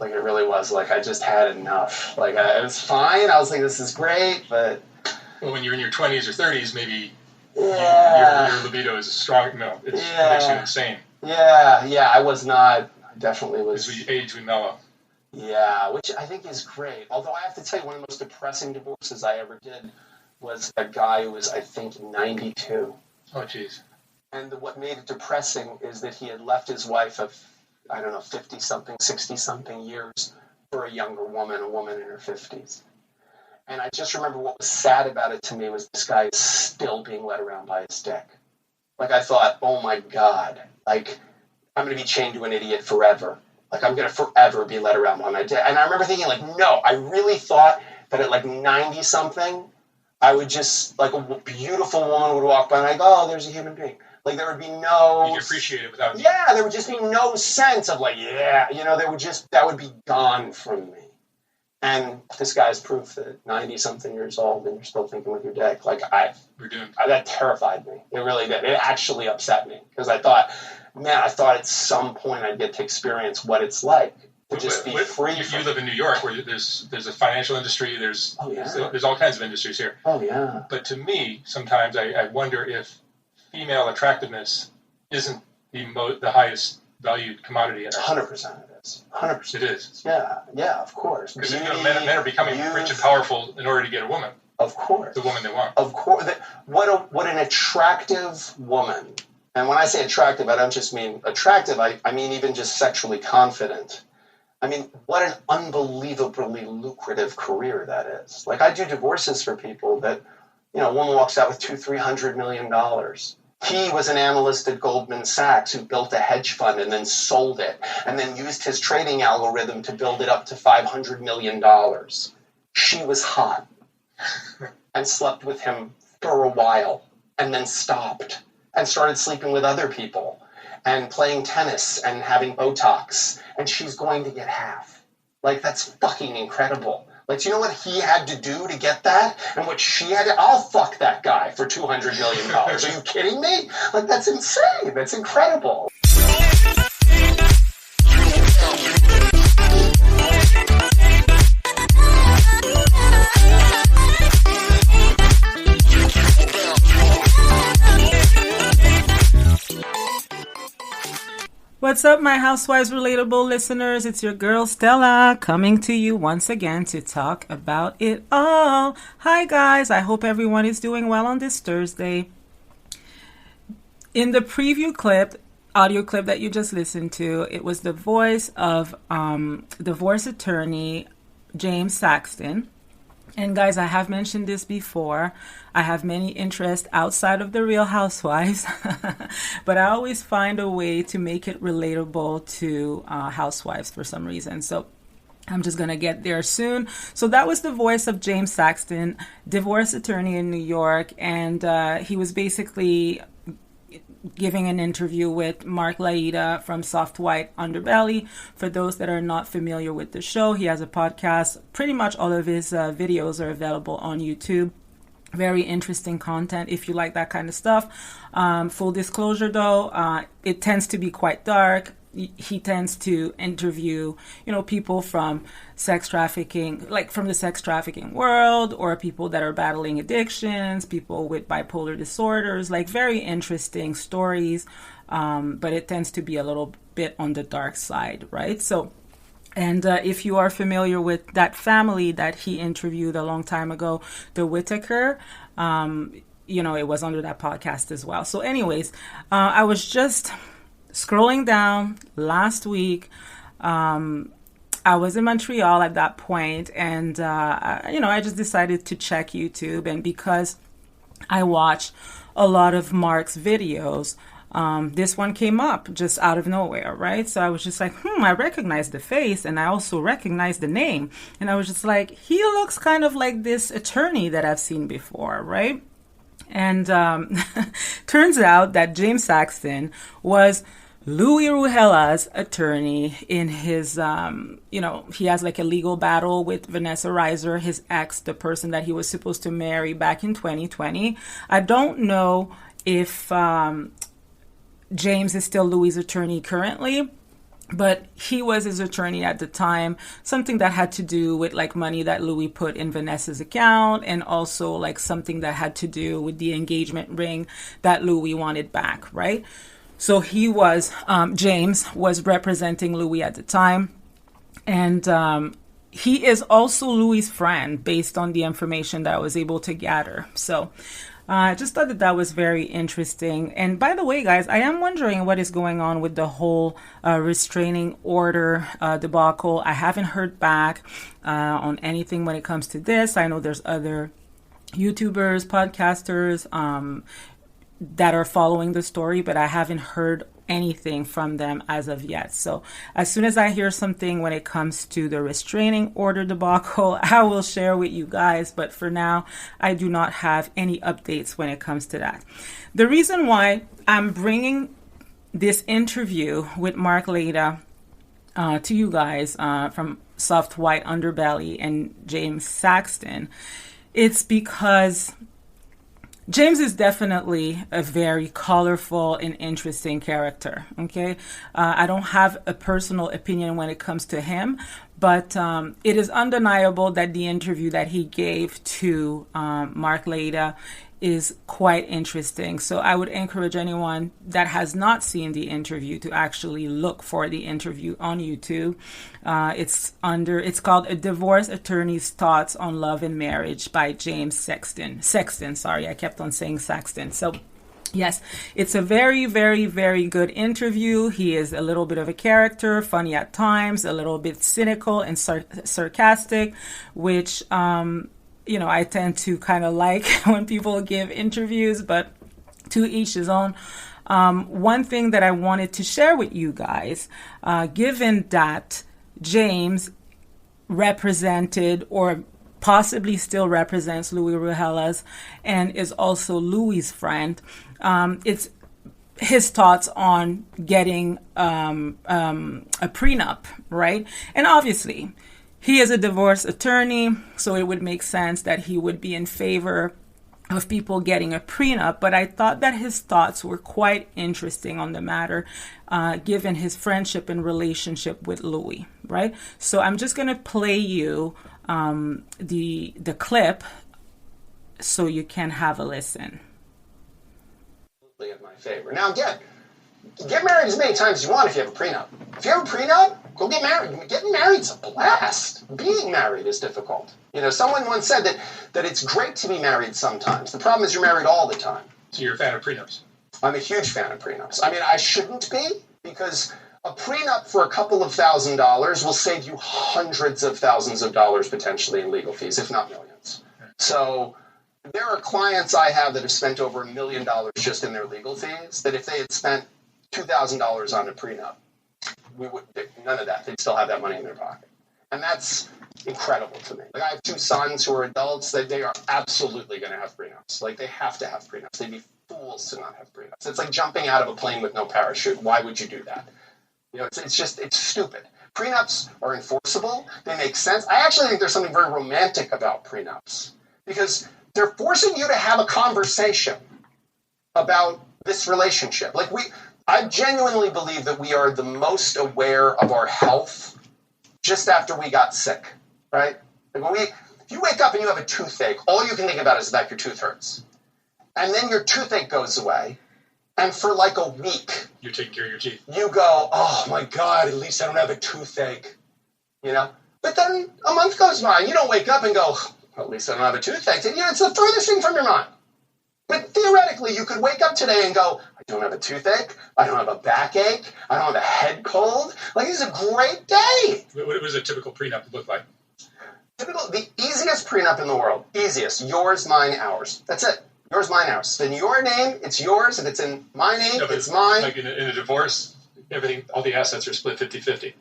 Like, it really was. Like, I just had enough. Like, it was fine. I was like, this is great, but... Well, when you're in your 20s or 30s, maybe your libido is strong. No, it makes you insane. Yeah, I was not. I definitely was. As we age, we mellow. Yeah, which I think is great. Although I have to tell you, one of the most depressing divorces I ever did was a guy who was, I think, 92. Oh, jeez. And what made it depressing is that he had left his wife of, 50-something, 60-something years for a younger woman, a woman in her 50s. And I just remember what was sad about it to me was this guy is still being led around by his dick. Like, I thought, oh my God, like, I'm going to be chained to an idiot forever. Like, I'm going to forever be led around by my dick. And I remember thinking, like, no, I really thought that at, like, 90-something, I would just, like, a beautiful woman would walk by and I'd go, oh, there's a human being. Like, there would be no... You could appreciate it without... Yeah, there would just be no sense of, like, that would be gone from me. And this guy's proof that 90-something years old and you're still thinking with your dick. Like, that terrified me. It really did. It actually upset me. Because I thought at some point I'd get to experience what it's like to just be free. You live in New York where there's a financial industry, there's all kinds of industries here. Oh, yeah. But to me, sometimes I wonder if female attractiveness isn't the highest valued commodity in our 100% it is. 100%. It is. Yeah, of course. Because men are becoming rich and powerful in order to get a woman. Of course. The woman they want. Of course. What an attractive woman. And when I say attractive, I don't just mean attractive. I mean even just sexually confident. I mean, what an unbelievably lucrative career that is. Like, I do divorces for people that, a woman walks out with $200-300 million. He was an analyst at Goldman Sachs who built a hedge fund and then sold it and then used his trading algorithm to build it up to $500 million. She was hot and slept with him for a while and then stopped and started sleeping with other people and playing tennis and having Botox. And she's going to get half. Like, that's fucking incredible. Like, do you know what he had to do to get that? And what she had to... I'll fuck that guy for $200 million. Are you kidding me? Like, that's insane. That's incredible. What's up, my Housewives Relatable listeners? It's your girl Stella coming to you once again to talk about it all. Hi guys, I hope everyone is doing well on this Thursday. In the preview clip, audio clip that you just listened to, it was the voice of divorce attorney James Saxton. And guys, I have mentioned this before. I have many interests outside of the Real Housewives, but I always find a way to make it relatable to housewives for some reason. So I'm just going to get there soon. So that was the voice of James Saxton, divorce attorney in New York. And he was basically giving an interview with Mark Laita from Soft White Underbelly. For those that are not familiar with the show, he has a podcast. Pretty much all of his videos are available on YouTube. Very interesting content if you like that kind of stuff. Full disclosure though, it tends to be quite dark. He tends to interview, people from sex trafficking, like from the sex trafficking world, or people that are battling addictions, people with bipolar disorders, like very interesting stories. But it tends to be a little bit on the dark side, right? So, and if you are familiar with that family that he interviewed a long time ago, the Whittaker, it was under that podcast as well. So anyways, I was just scrolling down last week. I was in Montreal at that point, and I just decided to check YouTube. And because I watch a lot of Mark's videos, this one came up just out of nowhere, right? So I was just like, I recognize the face, and I also recognize the name. And I was just like, he looks kind of like this attorney that I've seen before, right? And turns out that James Saxton was Louie Ruelas' attorney in his, he has like a legal battle with Vanessa Reiser, his ex, the person that he was supposed to marry back in 2020. I don't know if James is still Louie's attorney currently, But he was his attorney at the time, something that had to do with like money that Louie put in Vanessa's account, and also like something that had to do with the engagement ring that Louie wanted back, right? So he was, James was representing Louie at the time. And he is also Louie's friend based on the information that I was able to gather. So I just thought that was very interesting. And by the way, guys, I am wondering what is going on with the whole restraining order debacle. I haven't heard back on anything when it comes to this. I know there's other YouTubers, podcasters that are following the story, but I haven't heard anything from them as of yet. So as soon as I hear something when it comes to the restraining order debacle, I will share with you guys. But for now, I do not have any updates when it comes to that. The reason why I'm bringing this interview with Mark Laita to you guys from Soft White Underbelly and James Saxton, it's because James is definitely a very colorful and interesting character, okay? I don't have a personal opinion when it comes to him, but it is undeniable that the interview that he gave to Mark Laita is quite interesting. So I would encourage anyone that has not seen the interview to actually look for the interview on YouTube. It's called A Divorce Attorney's Thoughts on Love and Marriage by James Sexton. Sorry, I kept on saying Saxton. So yes, it's a very, very, very good interview. He is a little bit of a character, funny at times, a little bit cynical and sarcastic, which I tend to kind of like when people give interviews, but to each his own. One thing that I wanted to share with you guys, given that James represented or possibly still represents Louie Ruelas and is also Louie's friend, it's his thoughts on getting a prenup, right? And obviously, he is a divorce attorney, so it would make sense that he would be in favor of people getting a prenup. But I thought that his thoughts were quite interesting on the matter, given his friendship and relationship with Louie, right? So I'm just going to play you the clip so you can have a listen. In my favor. Now, get married as many times as you want if you have a prenup. If you have a prenup, go get married. Getting married is a blast. Being married is difficult. Someone once said that it's great to be married sometimes. The problem is you're married all the time. So you're a fan of prenups? I'm a huge fan of prenups. I mean, I shouldn't be, because a prenup for a couple of $1,000s will save you hundreds of thousands of dollars potentially in legal fees, if not millions. So there are clients I have that have spent over $1 million just in their legal fees, that if they had spent $2,000 on a prenup, none of that. They'd still have that money in their pocket. And that's incredible to me. Like, I have two sons who are adults, that they are absolutely going to have prenups. Like, they have to have prenups. They'd be fools to not have prenups. It's like jumping out of a plane with no parachute. Why would you do that? It's stupid. Prenups are enforceable. They make sense. I actually think there's something very romantic about prenups, because they're forcing you to have a conversation about this relationship. I genuinely believe that we are the most aware of our health just after we got sick, right? If you wake up and you have a toothache, all you can think about is that your tooth hurts. And then your toothache goes away, and for like a week, you're taking care of your teeth. You go, oh my God, at least I don't have a toothache, But then a month goes by, and you don't wake up and go, well, at least I don't have a toothache. It's the furthest thing from your mind. But theoretically, you could wake up today and go, I don't have a toothache, I don't have a backache, I don't have a head cold. This is a great day. What does a typical prenup look like? The easiest prenup in the world. Easiest. Yours, mine, ours. That's it. Yours, mine, ours. If it's in your name, it's yours. If it's in my name, it's mine. Like in a divorce, all the assets are split 50-50.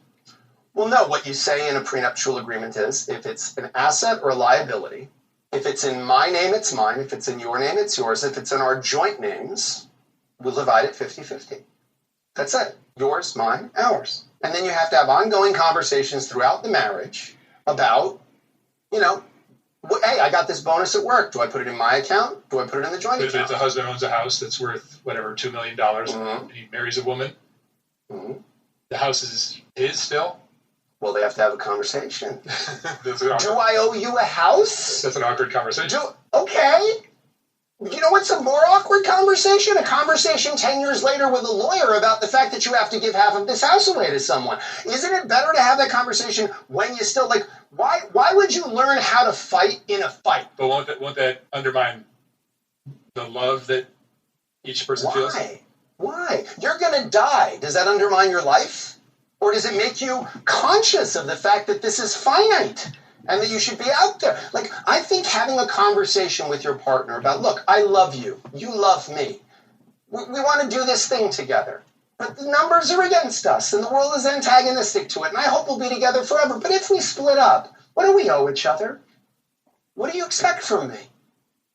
Well, no. What you say in a prenuptial agreement is, if it's an asset or a liability, if it's in my name, it's mine. If it's in your name, it's yours. If it's in our joint names, we'll divide it 50-50. That's it. Yours, mine, ours. And then you have to have ongoing conversations throughout the marriage about, hey, I got this bonus at work. Do I put it in my account? Do I put it in the joint account? If the husband owns a house that's worth, $2 million, and he marries a woman, the house is his still? Well, they have to have a conversation. Do That's I owe you a house? an awkward conversation. Okay. You know what's a more awkward conversation? A conversation 10 years later with a lawyer about the fact that you have to give half of this house away to someone. Isn't it better to have that conversation when you still, like, why would you learn how to fight in a fight? But won't that undermine the love that each person feels? Why? You're going to die. Does that undermine your life? Or does it make you conscious of the fact that this is finite and that you should be out there? Like, I think having a conversation with your partner about, look, I love you. You love me. We want to do this thing together. But the numbers are against us and the world is antagonistic to it. And I hope we'll be together forever. But if we split up, what do we owe each other? What do you expect from me?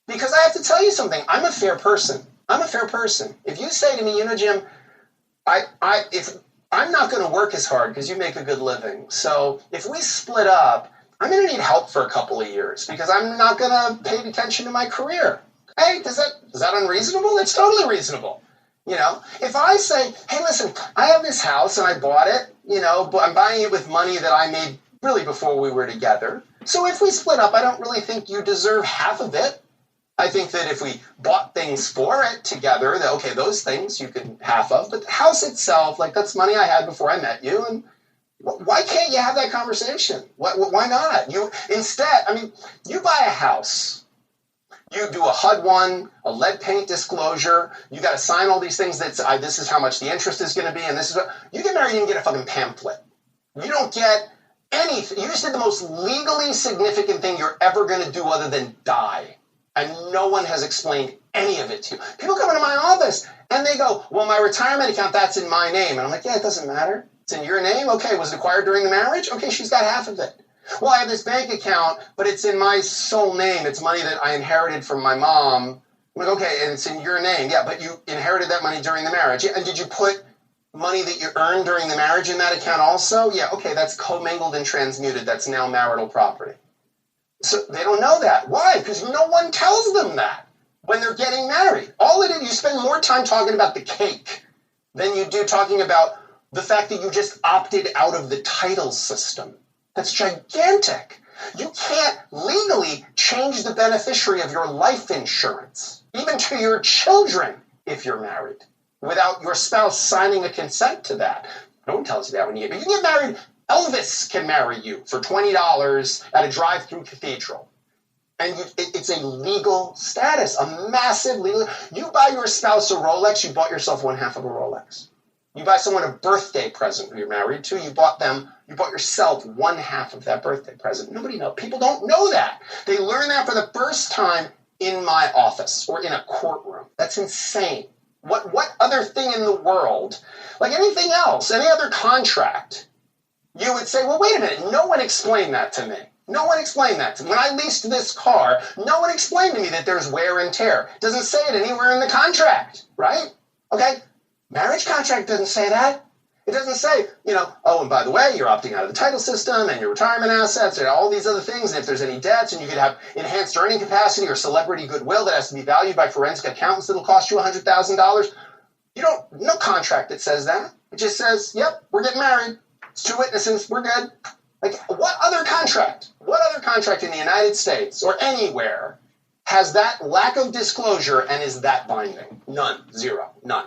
Because I have to tell you something. I'm a fair person. If you say to me, you know, Jim, I'm not going to work as hard because you make a good living. So if we split up, I'm going to need help for a couple of years because I'm not going to pay attention to my career. Hey, is that unreasonable? It's totally reasonable. You know, if I say, hey, listen, I have this house and I bought it, you know, but I'm buying it with money that I made really before we were together. So if we split up, I don't really think you deserve half of it. I think that if we bought things for it together, that, okay, those things you can half of, but the house itself, like, that's money I had before I met you, and why can't you have that conversation? Why not? You buy a house, you do a HUD-1, a lead paint disclosure, you got to sign all these things that say, this is how much the interest is going to be, and this is what, you get married, you didn't get a fucking pamphlet. You don't get anything. You just did the most legally significant thing you're ever going to do other than die. And no one has explained any of it to you. People come into my office and they go, well, my retirement account, that's in my name. And I'm like, yeah, it doesn't matter. It's in your name. Okay, was it acquired during the marriage? Okay, she's got half of it. Well, I have this bank account, but it's in my sole name. It's money that I inherited from my mom. I'm like, okay, and it's in your name. Yeah, but you inherited that money during the marriage. Yeah, and did you put money that you earned during the marriage in that account also? Yeah, okay, that's commingled and transmuted. That's now marital property. So they don't know that. Why? Because no one tells them that when they're getting married. All it is, you spend more time talking about the cake than you do talking about the fact that you just opted out of the title system. That's gigantic. You can't legally change the beneficiary of your life insurance, even to your children, if you're married, without your spouse signing a consent to that. No one tells you that when you get married. Elvis can marry you for $20 at a drive-through cathedral. And it's a legal status, a massive legal. You buy your spouse a Rolex, you bought yourself one half of a Rolex. You buy someone a birthday present who you're married to, you bought yourself one half of that birthday present. Nobody knows. People don't know that. They learn that for the first time in my office or in a courtroom. That's insane. What other thing in the world, like anything else, any other contract, you would say, well, wait a minute, no one explained that to me. No one explained that to me. When I leased this car, no one explained to me that there's wear and tear. It doesn't say it anywhere in the contract, right? Okay? Marriage contract doesn't say that. It doesn't say, oh, and by the way, you're opting out of the title system and your retirement assets and all these other things. And if there's any debts and you could have enhanced earning capacity or celebrity goodwill that has to be valued by forensic accountants that'll cost you $100,000. No contract that says that. It just says, yep, we're getting married. It's 2 witnesses. We're good. Like, what other contract in the United States or anywhere has that lack of disclosure and is that binding? None. Zero. None.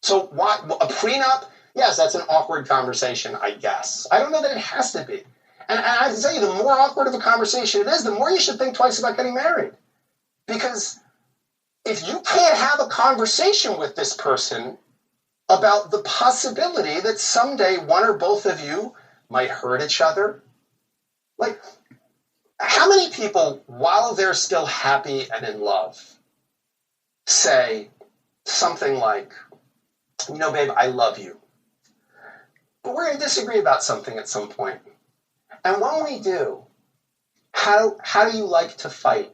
So why a prenup? Yes, that's an awkward conversation, I guess. I don't know that it has to be. And I have to tell you, the more awkward of a conversation it is, the more you should think twice about getting married. Because if you can't have a conversation with this person about the possibility that someday one or both of you might hurt each other. Like, how many people, while they're still happy and in love, say something like, babe, I love you, but we're going to disagree about something at some point. And when we do, how do you like to fight?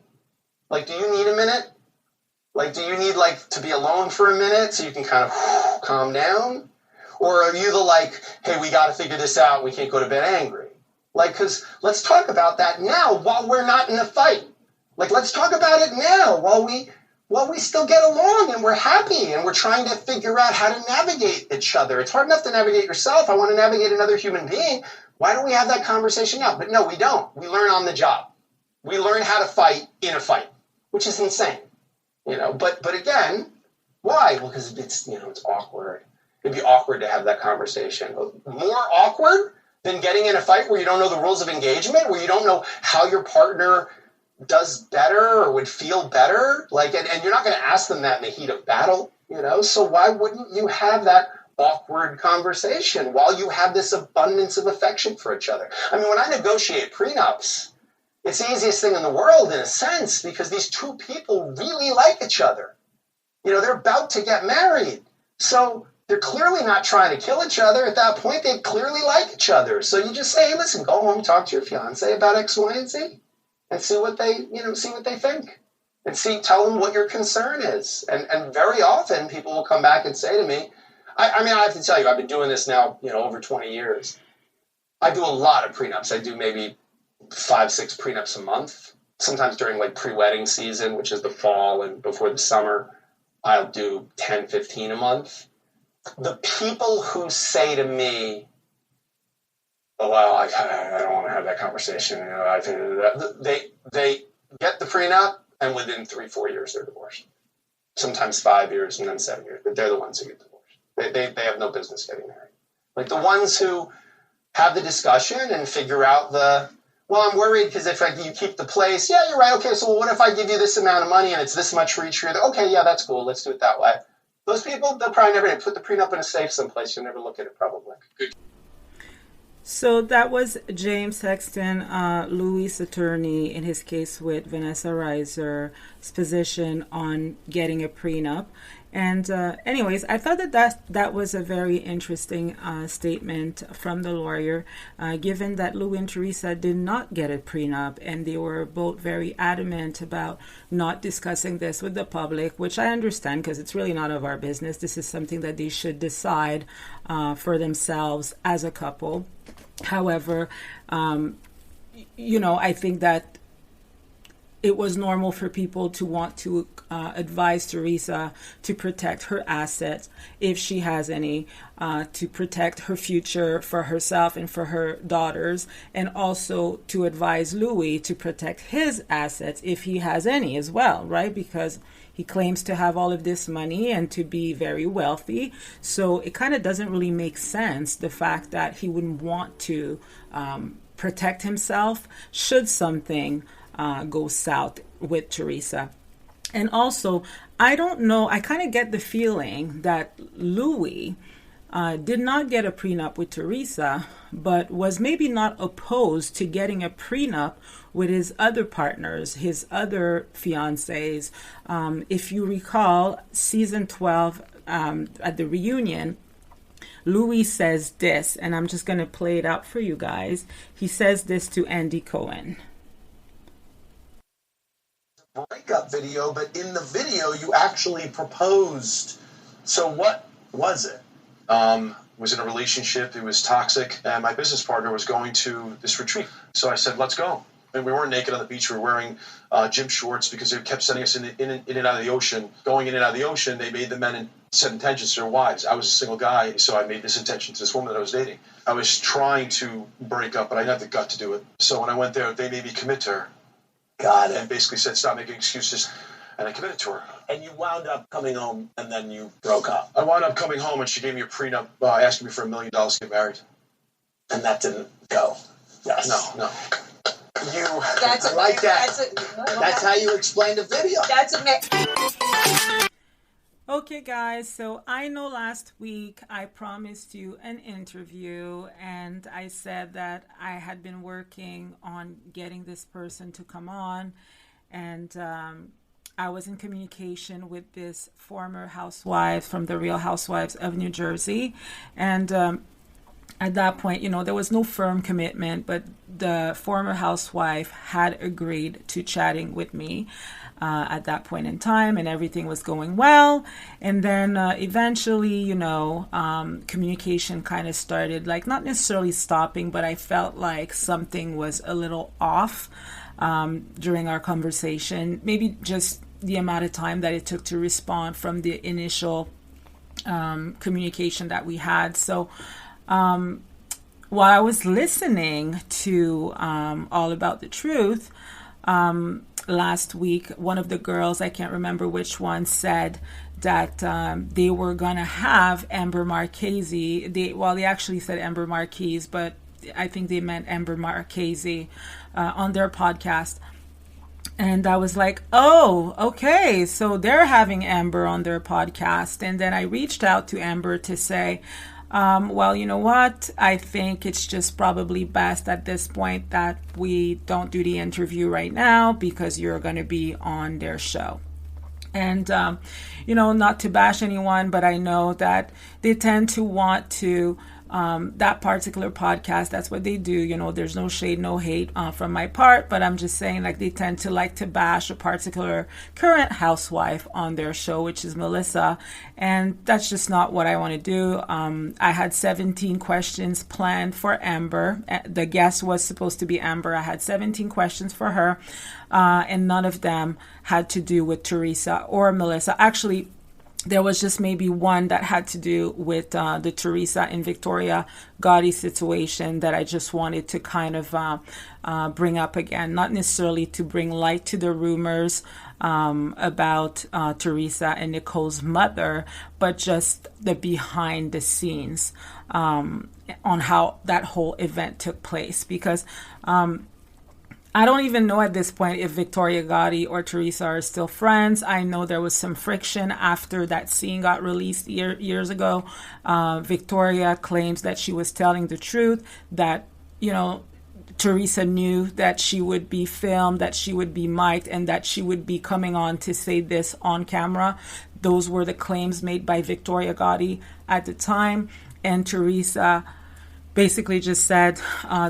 Like, do you need a minute? Like, do you need, to be alone for a minute so you can kind of calm down? Or are you hey, we got to figure this out, we can't go to bed angry? Because let's talk about that now while we're not in a fight. Let's talk about it now while we well, we still get along and we're happy and we're trying to figure out how to navigate each other. It's hard enough to navigate yourself. I want to navigate another human being. Why don't we have that conversation now? But no, we don't. We learn on the job. We learn how to fight in a fight, which is insane, But again, why? Well, because it's awkward. It'd be awkward to have that conversation. More awkward than getting in a fight where you don't know the rules of engagement, where you don't know how your partner does better or would feel better. And you're not going to ask them that in the heat of battle, So why wouldn't you have that awkward conversation while you have this abundance of affection for each other? I mean, when I negotiate prenups, it's the easiest thing in the world in a sense because these two people really like each other. They're about to get married. So they're clearly not trying to kill each other. At that point, they clearly like each other. So you just say, hey, listen, go home, talk to your fiance about X, Y, and Z and see what they think. And tell them what your concern is. And very often people will come back and say to me, I have to tell you, I've been doing this now, over 20 years. I do a lot of prenups. I do maybe 5-6 prenups a month. Sometimes during pre-wedding season, which is the fall and before the summer, I'll do 10, 15 a month. The people who say to me, oh, well, I don't want to have that conversation. I think they get the prenup and within 3-4 years they're divorced. Sometimes 5 years and then 7 years, but they're the ones who get divorced. They have no business getting married. The ones who have the discussion and figure out well, I'm worried because if you keep the place, yeah, you're right. Okay, so what if I give you this amount of money and it's this much for each year? Okay, yeah, that's cool. Let's do it that way. Those people, they'll probably never put the prenup in a safe someplace. You'll never look at it probably. So that was James Sexton, Louie's attorney in his case with Vanessa Reiser's position on getting a prenup. And anyways, I thought that was a very interesting statement from the lawyer, given that Louie and Teresa did not get a prenup, and they were both very adamant about not discussing this with the public, which I understand because it's really none of our business. This is something that they should decide for themselves as a couple. However, I think that it was normal for people to want to advise Teresa to protect her assets, if she has any, to protect her future for herself and for her daughters, and also to advise Louie to protect his assets, if he has any as well, right? Because he claims to have all of this money and to be very wealthy. So it kind of doesn't really make sense, the fact that he wouldn't want to protect himself should something go south with Teresa. And also, I don't know, I kind of get the feeling that Louie did not get a prenup with Teresa, but was maybe not opposed to getting a prenup with his other partners, his other fiancés. If you recall, season 12 at the reunion, Louie says this, and I'm just going to play it out for you guys. He says this to Andy Cohen. Breakup video, but in the video you actually proposed. So what was it? Was in a relationship, it was toxic, and my business partner was going to this retreat. So I said, let's go. And we weren't naked on the beach, we were wearing gym shorts because they kept sending us in and out of the ocean. Going in and out of the ocean, they made the men and set intentions to their wives. I was a single guy, so I made this intention to this woman that I was dating. I was trying to break up, but I didn't have the gut to do it. So when I went there, they made me commit to her. Got it. And basically said, stop making excuses. And I committed to her. And you wound up coming home, and then you broke up. I wound up coming home, and she gave me a prenup, asking me for $1 million to get married. And that didn't go. Yes. No. I like that. That's how you explain the video. That's amazing. Okay, guys, so I know last week I promised you an interview, and I said that I had been working on getting this person to come on, and I was in communication with this former housewife from the Real Housewives of New Jersey, and at that point, there was no firm commitment, but the former housewife had agreed to chatting with me at that point in time, and everything was going well. And then eventually, communication kind of started, not necessarily stopping, but I felt like something was a little off during our conversation. Maybe just the amount of time that it took to respond from the initial communication that we had. So while I was listening to All About the Truth last week, one of the girls, I can't remember which one, said that they were going to have Amber Marchese. They actually said Amber Marquise, but I think they meant Amber Marchese on their podcast. And I was like, oh, okay, so they're having Amber on their podcast. And then I reached out to Amber to say, well, you know what? I think it's just probably best at this point that we don't do the interview right now because you're going to be on their show. And, not to bash anyone, but I know that they tend to want to, that particular podcast, that's what they do. There's no shade, no hate from my part, but I'm just saying, like, they tend to like to bash a particular current housewife on their show, which is Melissa. And that's just not what I want to do. I had 17 questions planned for Amber. The guest was supposed to be Amber. I had 17 questions for her, and none of them had to do with Teresa or Melissa. Actually, there was just maybe one that had to do with the Teresa and Victoria Gotti situation that I just wanted to kind of bring up again. Not necessarily to bring light to the rumors about Teresa and Nicole's mother, but just the behind the scenes on how that whole event took place. Because I don't even know at this point if Victoria Gotti or Teresa are still friends. I know there was some friction after that scene got released years ago. Victoria claims that she was telling the truth, that, Teresa knew that she would be filmed, that she would be mic'd, and that she would be coming on to say this on camera. Those were the claims made by Victoria Gotti at the time. And Teresa basically just said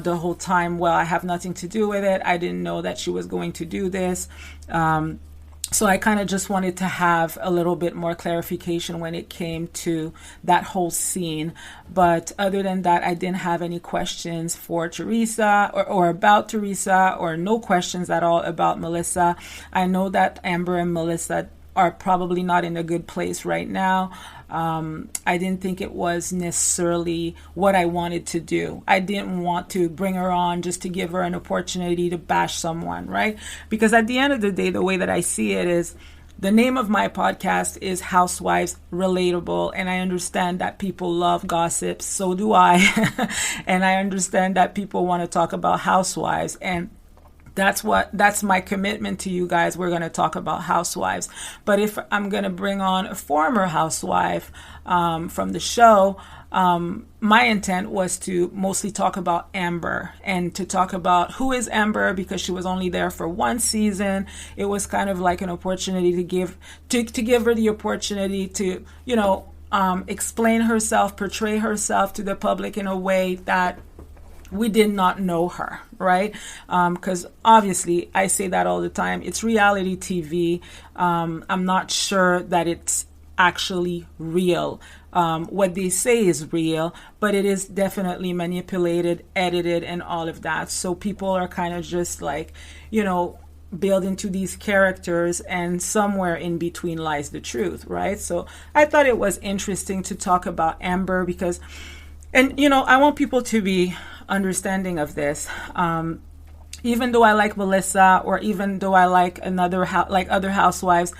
the whole time, well, I have nothing to do with it. I didn't know that she was going to do this. So I kind of just wanted to have a little bit more clarification when it came to that whole scene. But other than that, I didn't have any questions for Teresa or about Teresa, or no questions at all about Melissa. I know that Amber and Melissa are probably not in a good place right now. I didn't think it was necessarily what I wanted to do. I didn't want to bring her on just to give her an opportunity to bash someone, right? Because at the end of the day, the way that I see it is, the name of my podcast is Housewives Relatable, and I understand that people love gossip. So do I. And I understand that people want to talk about housewives, and that's my commitment to you guys. We're going to talk about housewives. But if I'm going to bring on a former housewife from the show, my intent was to mostly talk about Amber, and to talk about who is Amber, because she was only there for one season. It was kind of like an opportunity to give her the opportunity to, explain herself, portray herself to the public in a way that we did not know her, right? Because obviously, I say that all the time, it's reality TV. I'm not sure that it's actually real. What they say is real, but it is definitely manipulated, edited, and all of that. So people are kind of just like, build into these characters, and somewhere in between lies the truth, right? So I thought it was interesting to talk about Amber because, and I want people to be understanding of this. Even though I like Melissa, or even though I like other housewives,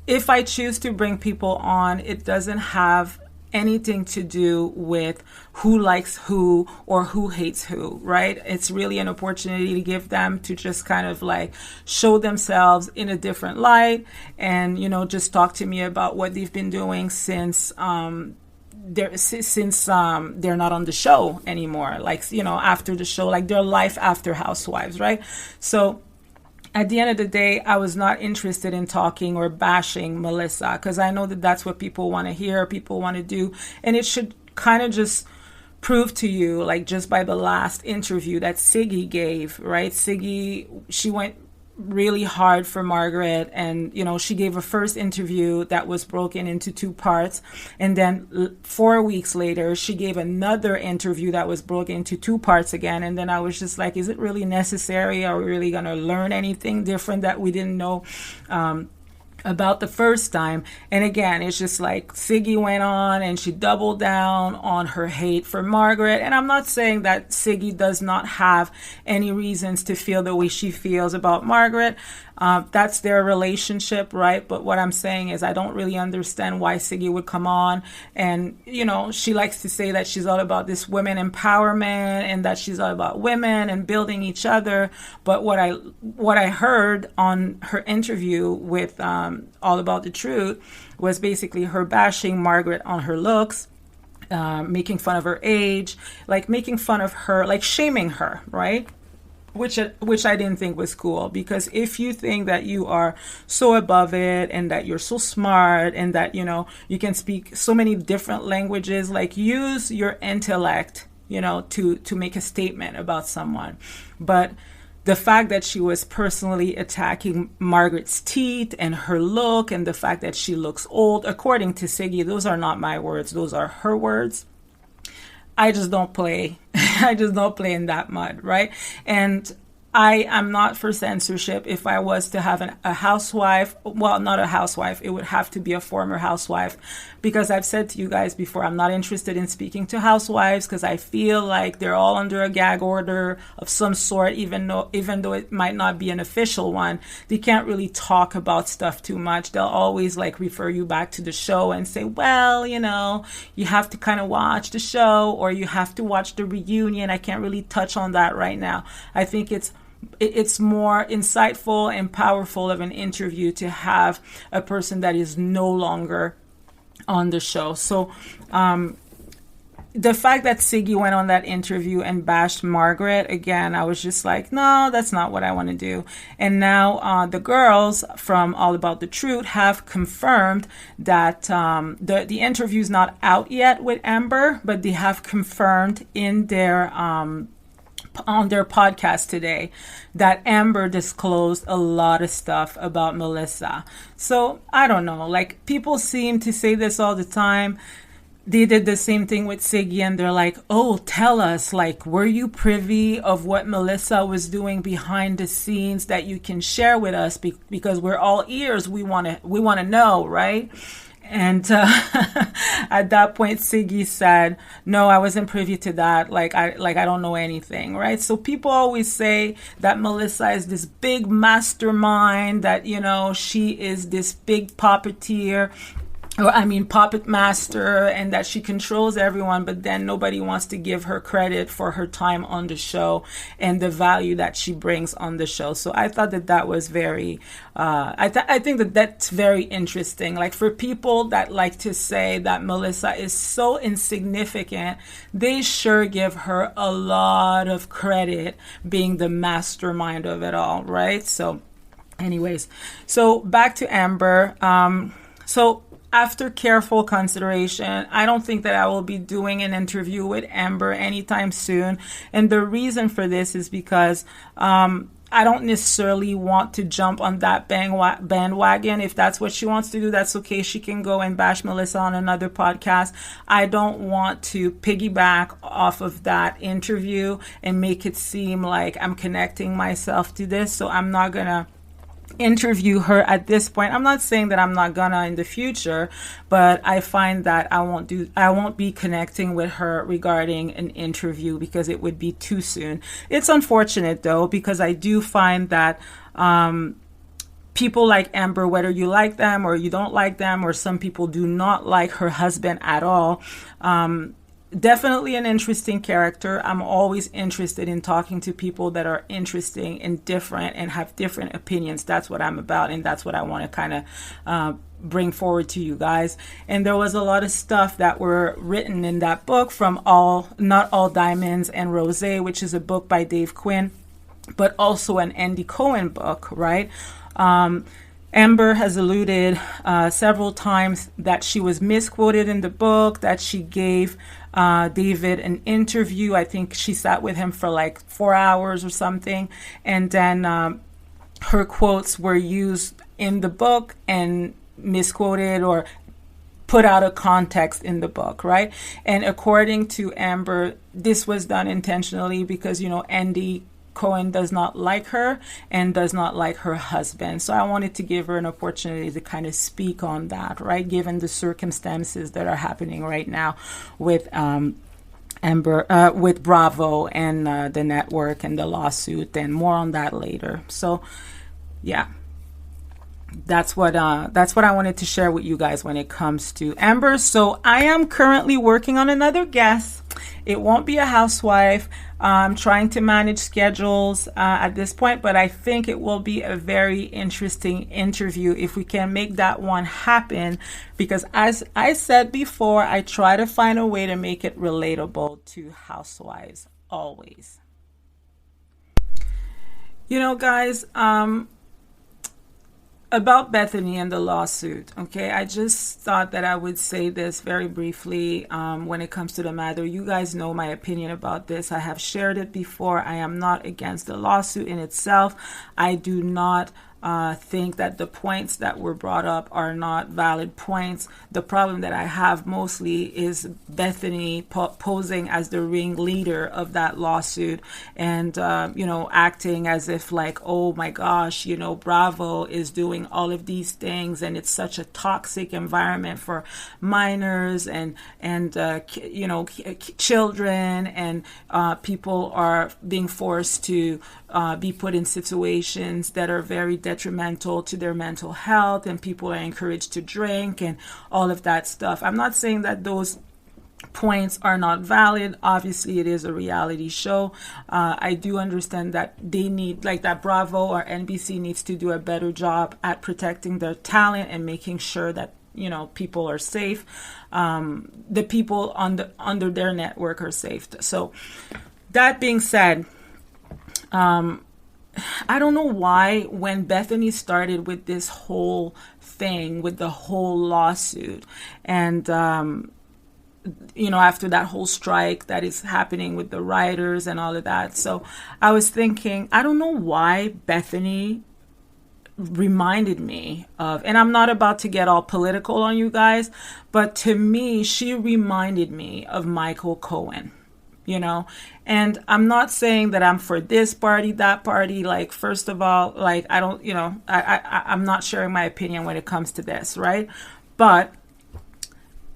if I choose to bring people on, it doesn't have anything to do with who likes who or who hates who, right? It's really an opportunity to give them to just kind of like show themselves in a different light, and just talk to me about what they've been doing since they're not on the show anymore, after the show, like their life after Housewives, right? So at the end of the day, I was not interested in talking or bashing Melissa, because I know that that's what people want to hear, people want to do, and it should kind of just prove to you, like just by the last interview that Siggy gave, right? Siggy, she went really hard for Margaret, and she gave a first interview that was broken into two parts, and then 4 weeks later she gave another interview that was broken into two parts again. And then I was just like, is it really necessary? Are we really going to learn anything different that we didn't know about the first time. And again, it's just like Siggy went on and she doubled down on her hate for Margaret. And I'm not saying that Siggy does not have any reasons to feel the way she feels about Margaret. That's their relationship, right? But what I'm saying is I don't really understand why Siggy would come on. And, you know, she likes to say that she's all about this women empowerment and that she's all about women and building each other. But what I heard on her interview with All About the Truth was basically her bashing Margaret on her looks, making fun of her age, like making fun of her, like shaming her, right? Which I didn't think was cool, because if you think that you are so above it and that you're so smart and that, you know, you can speak so many different languages, like use your intellect, you know, to make a statement about someone. But the fact that she was personally attacking Margaret's teeth and her look and the fact that she looks old, according to Siggy, those are not my words, those are her words. I just don't play. I just don't play in that mud, right? And I am not for censorship. If I was to have a housewife, well, not a housewife, it would have to be a former housewife, because I've said to you guys before, I'm not interested in speaking to housewives because I feel like they're all under a gag order of some sort, even though it might not be an official one. They can't really talk about stuff too much. They'll always like refer you back to the show and say, well, you know, you have to kind of watch the show or you have to watch the reunion. I can't really touch on that right now. I think it's more insightful and powerful of an interview to have a person that is no longer on the show. So the fact that Siggy went on that interview and bashed Margaret, again, I was just like, no, that's not what I want to do. And now the girls from All About the Truth have confirmed that the interview's not out yet with Amber, but they have confirmed in their on their podcast today that Amber disclosed a lot of stuff about Melissa. So I don't know, like people seem to say this all the time. They did the same thing with Siggy and they're like, oh, tell us, like, were you privy of what Melissa was doing behind the scenes that you can share with us? Because we're all ears. We want to know, right? And at that point, Siggy said, no, I wasn't privy to that. Like I don't know anything, right? So people always say that Melissa is this big mastermind, that, you know, she is this big puppeteer, puppet master, and that she controls everyone, but then nobody wants to give her credit for her time on the show and the value that she brings on the show. So I thought that was very, I think that that's very interesting. Like for people that like to say that Melissa is so insignificant, they sure give her a lot of credit being the mastermind of it all, right? So anyways, so back to Amber. After careful consideration, I don't think that I will be doing an interview with Amber anytime soon. And the reason for this is because I don't necessarily want to jump on that bandwagon. If that's what she wants to do, that's okay. She can go and bash Melissa on another podcast. I don't want to piggyback off of that interview and make it seem like I'm connecting myself to this. So I'm not going to interview her at this point. I'm not saying that I'm not gonna in the future, but I find that I won't be connecting with her regarding an interview because it would be too soon. It's unfortunate though, because I do find that people like Amber, whether you like them or you don't like them, or some people do not like her husband at all, definitely an interesting character. I'm always interested in talking to people that are interesting and different and have different opinions. That's what I'm about, and that's what I want to kind of bring forward to you guys. And there was a lot of stuff that were written in that book from Not All Diamonds and Rose, which is a book by Dave Quinn, but also an Andy Cohen book, right? Amber has alluded several times that she was misquoted in the book, that she gave David an interview. I think she sat with him for like 4 hours or something. And then her quotes were used in the book and misquoted or put out of context in the book, right? And according to Amber, this was done intentionally because, you know, Andy Cohen does not like her and does not like her husband. So I wanted to give her an opportunity to kind of speak on that, right? Given the circumstances that are happening right now with with Bravo and the network and the lawsuit, and more on that later. So, yeah. That's what I wanted to share with you guys when it comes to Amber. So I am currently working on another guest. It won't be a housewife. I'm trying to manage schedules at this point, but I think it will be a very interesting interview if we can make that one happen. Because as I said before, I try to find a way to make it relatable to housewives always. You know, guys, about Bethenny and the lawsuit, okay, I just thought that I would say this very briefly when it comes to the matter. You guys know my opinion about this. I have shared it before. I am not against the lawsuit in itself. I do not think that the points that were brought up are not valid points. The problem that I have mostly is Bethenny posing as the ringleader of that lawsuit and, acting as if like, oh my gosh, Bravo is doing all of these things and it's such a toxic environment for minors and children, and people are being forced to be put in situations that are very detrimental to their mental health, and people are encouraged to drink and all of that stuff. I'm not saying that those points are not valid. Obviously, it is a reality show. I do understand that they need, like that Bravo or NBC needs to do a better job at protecting their talent and making sure that people are safe. The people under their network are safe. So that being said, I don't know why when Bethenny started with this whole thing, with the whole lawsuit, and after that whole strike that is happening with the writers and all of that. So I was thinking, I don't know why Bethenny reminded me of, and I'm not about to get all political on you guys, but to me, she reminded me of Michael Cohen. And I'm not saying that I'm for this party, that party. Like, first of all, like, I don't, I'm not sharing my opinion when it comes to this, right? But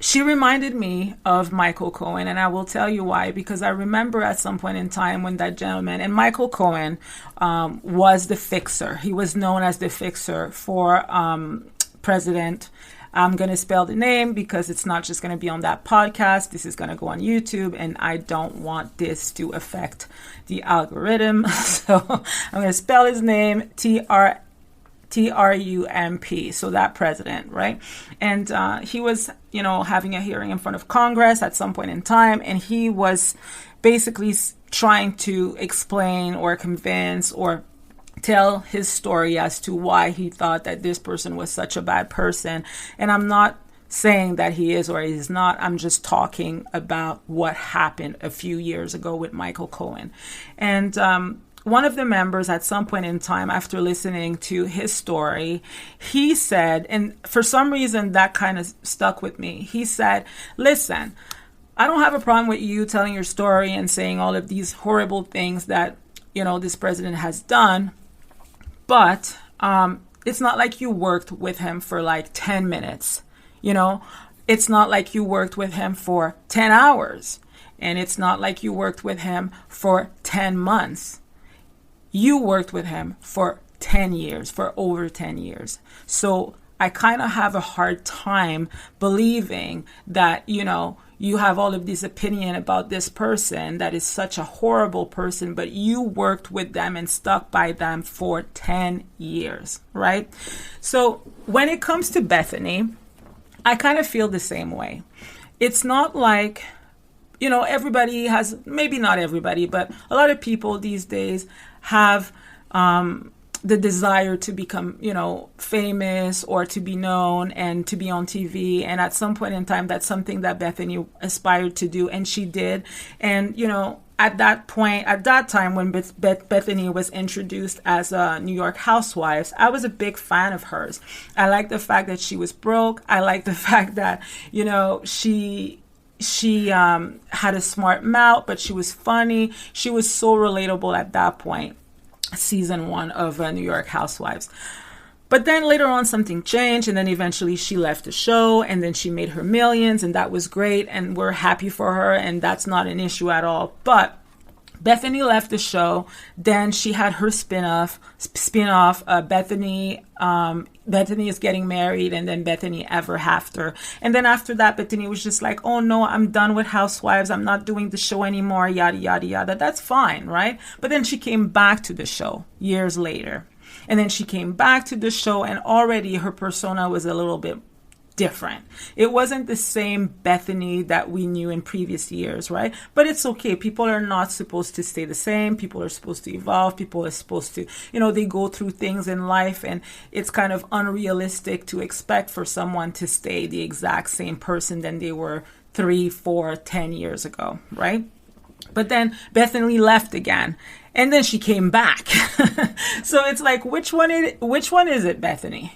she reminded me of Michael Cohen, and I will tell you why. Because I remember at some point in time when that gentleman, and Michael Cohen was the fixer. He was known as the fixer for President. I'm going to spell the name because it's not just going to be on that podcast. This is going to go on YouTube, and I don't want this to affect the algorithm. So I'm going to spell his name, Trump. So that president, right? And he was, having a hearing in front of Congress at some point in time, and he was basically trying to explain or convince or tell his story as to why he thought that this person was such a bad person. And I'm not saying that he is or he is not. I'm just talking about what happened a few years ago with Michael Cohen. And one of the members at some point in time, after listening to his story, he said, and for some reason that kind of stuck with me. He said, listen, I don't have a problem with you telling your story and saying all of these horrible things that, this president has done. But it's not like you worked with him for like 10 minutes. It's not like you worked with him for 10 hours. And it's not like you worked with him for 10 months. You worked with him for 10 years, for over 10 years. So I kind of have a hard time believing that, you have all of this opinion about this person that is such a horrible person, but you worked with them and stuck by them for 10 years, right? So when it comes to Bethenny, I kind of feel the same way. It's not like, everybody has, maybe not everybody, but a lot of people these days have the desire to become, famous or to be known and to be on TV. And at some point in time, that's something that Bethenny aspired to do, and she did. And, at that time when Bethenny was introduced as a New York Housewives, I was a big fan of hers. I like the fact that she was broke. I like the fact that, she She had a smart mouth, but she was funny. She was so relatable at that point, season 1 of New York Housewives. But then later on, something changed, and then eventually she left the show, and then she made her millions, and that was great, and we're happy for her, and that's not an issue at all. But Bethenny left the show. Then she had her spin-off, Bethenny. Bethenny is getting married, and then Bethenny Ever After. And then after that, Bethenny was just like, oh no, I'm done with Housewives. I'm not doing the show anymore, yada, yada, yada. That's fine, right? But then she came back to the show years later. And then she came back to the show, and already her persona was a little bit different. It wasn't the same Bethenny that we knew in previous years, right? But it's okay. People are not supposed to stay the same. People are supposed to evolve. People are supposed to, they go through things in life, and it's kind of unrealistic to expect for someone to stay the exact same person than they were 3, 4, 10 years ago, right? But then Bethenny left again, and then she came back. So it's like, which one is it, Bethenny?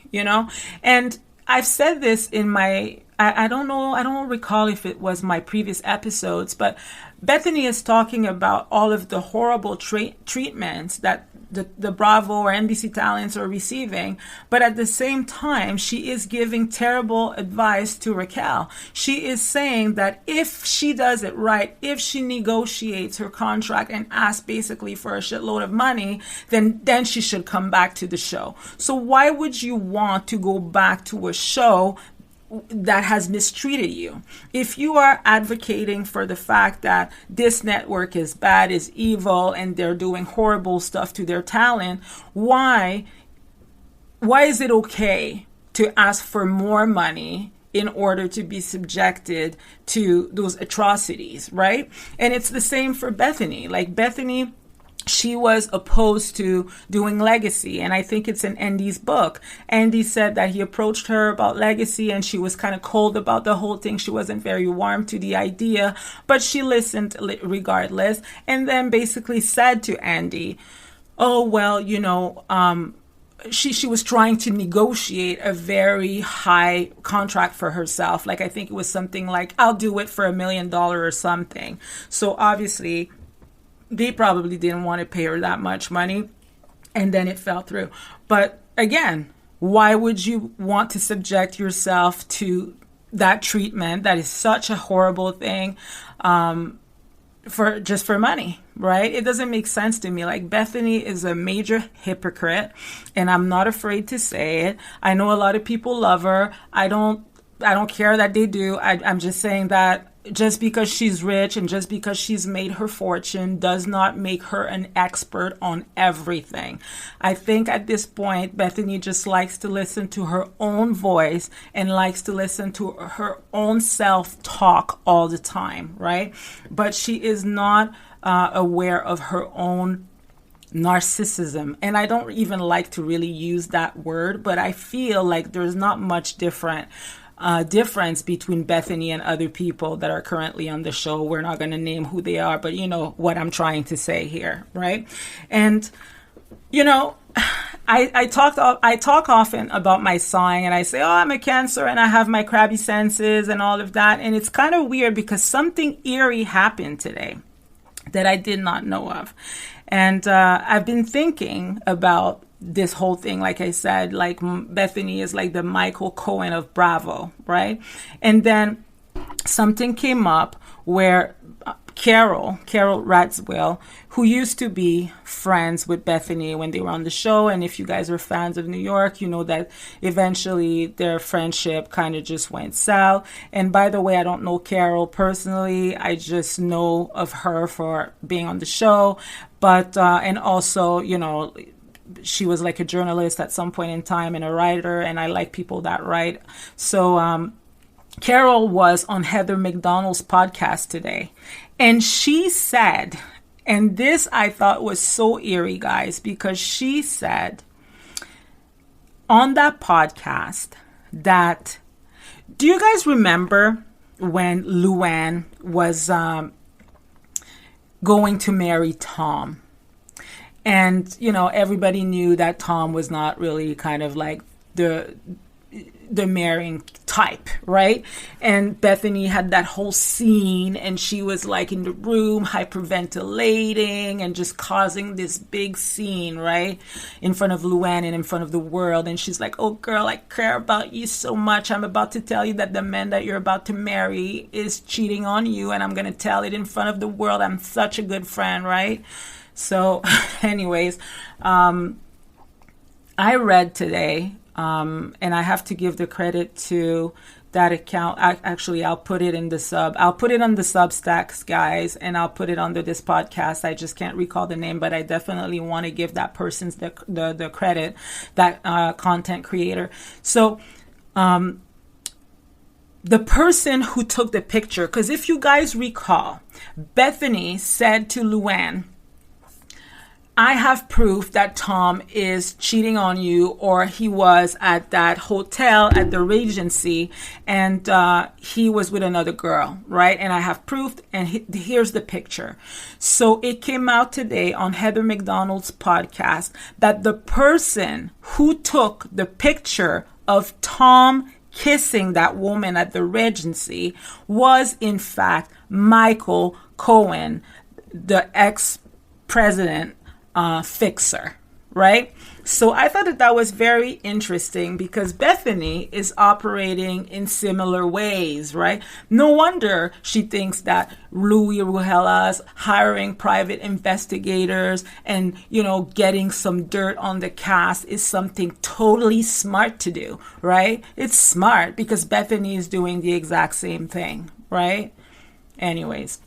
And I've said this in I don't know, I don't recall if it was my previous episodes, but Bethenny is talking about all of the horrible treatments that the Bravo or NBC talents are receiving. But at the same time, she is giving terrible advice to Raquel. She is saying that if she does it right, if she negotiates her contract and asks basically for a shitload of money, then she should come back to the show. So why would you want to go back to a show that has mistreated you? If you are advocating for the fact that this network is bad, is evil, and they're doing horrible stuff to their talent, why is it okay to ask for more money in order to be subjected to those atrocities, right? And it's the same for Bethenny. Like Bethenny, she was opposed to doing Legacy, and I think it's in Andy's book. Andy said that he approached her about Legacy, and she was kind of cold about the whole thing. She wasn't very warm to the idea, but she listened regardless, and then basically said to Andy, oh, well, she was trying to negotiate a very high contract for herself. Like, I think it was something like, I'll do it for $1 million or something. So obviously they probably didn't want to pay her that much money, and then it fell through. But again, why would you want to subject yourself to that treatment? That is such a horrible thing, for money, right? It doesn't make sense to me. Like, Bethenny is a major hypocrite, and I'm not afraid to say it. I know a lot of people love her. I don't care that they do. I'm just saying that just because she's rich and just because she's made her fortune does not make her an expert on everything. I think at this point, Bethenny just likes to listen to her own voice and likes to listen to her own self-talk all the time, right? But she is not aware of her own narcissism. And I don't even like to really use that word, but I feel like there's not much difference between Bethenny and other people that are currently on the show. We're not going to name who they are, but you know what I'm trying to say here, right? And I talk often about my sign, and I say, oh, I'm a Cancer and I have my crabby senses and all of that. And it's kind of weird because something eerie happened today that I did not know of. And I've been thinking about this whole thing. Like I said, like Bethenny is like the Michael Cohen of Bravo, right? And then something came up where Carol Radziwill, who used to be friends with Bethenny when they were on the show, and if you guys are fans of New York, you know that eventually their friendship kind of just went south. And by the way, I don't know Carol personally. I just know of her for being on the show. But, and also, she was like a journalist at some point in time and a writer, and I like people that write. So Carol was on Heather McDonald's podcast today, and she said, and this I thought was so eerie, guys, because she said on that podcast that, do you guys remember when Luann was going to marry Tom? And, everybody knew that Tom was not really kind of like the marrying type, right? And Bethenny had that whole scene, and she was like in the room hyperventilating and just causing this big scene, right, in front of Luann and in front of the world. And she's like, oh girl, I care about you so much. I'm about to tell you that the man that you're about to marry is cheating on you, and I'm going to tell it in front of the world. I'm such a good friend, right? So anyways, I read today, and I have to give the credit to that account. Actually, I'll put it in the sub. I'll put it on the Substacks, guys, and I'll put it under this podcast. I just can't recall the name, but I definitely want to give that person the credit, that content creator. So, the person who took the picture, because if you guys recall, Bethenny said to Luann, I have proof that Tom is cheating on you, or he was at that hotel at the Regency and he was with another girl, right? And I have proof, and here's the picture. So it came out today on Heather McDonald's podcast that the person who took the picture of Tom kissing that woman at the Regency was in fact Michael Cohen, the ex-president fixer, right? So I thought that was very interesting because Bethenny is operating in similar ways, right? No wonder she thinks that Louie Ruelas hiring private investigators and, getting some dirt on the cast is something totally smart to do, right? It's smart because Bethenny is doing the exact same thing, right? Anyways,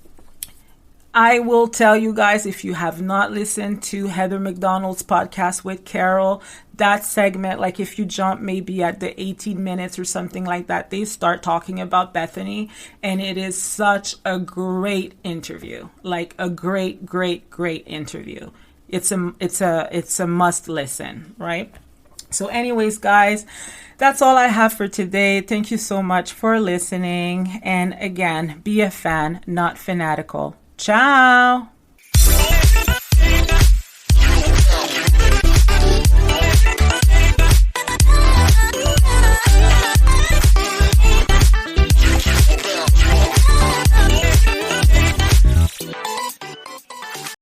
I will tell you guys, if you have not listened to Heather McDonald's podcast with Carol, that segment, like if you jump maybe at the 18 minutes or something like that, they start talking about Bethenny, and it is such a great interview, like a great, great, great interview. It's a must listen, right? So anyways, guys, that's all I have for today. Thank you so much for listening. And again, be a fan, not fanatical. Ciao.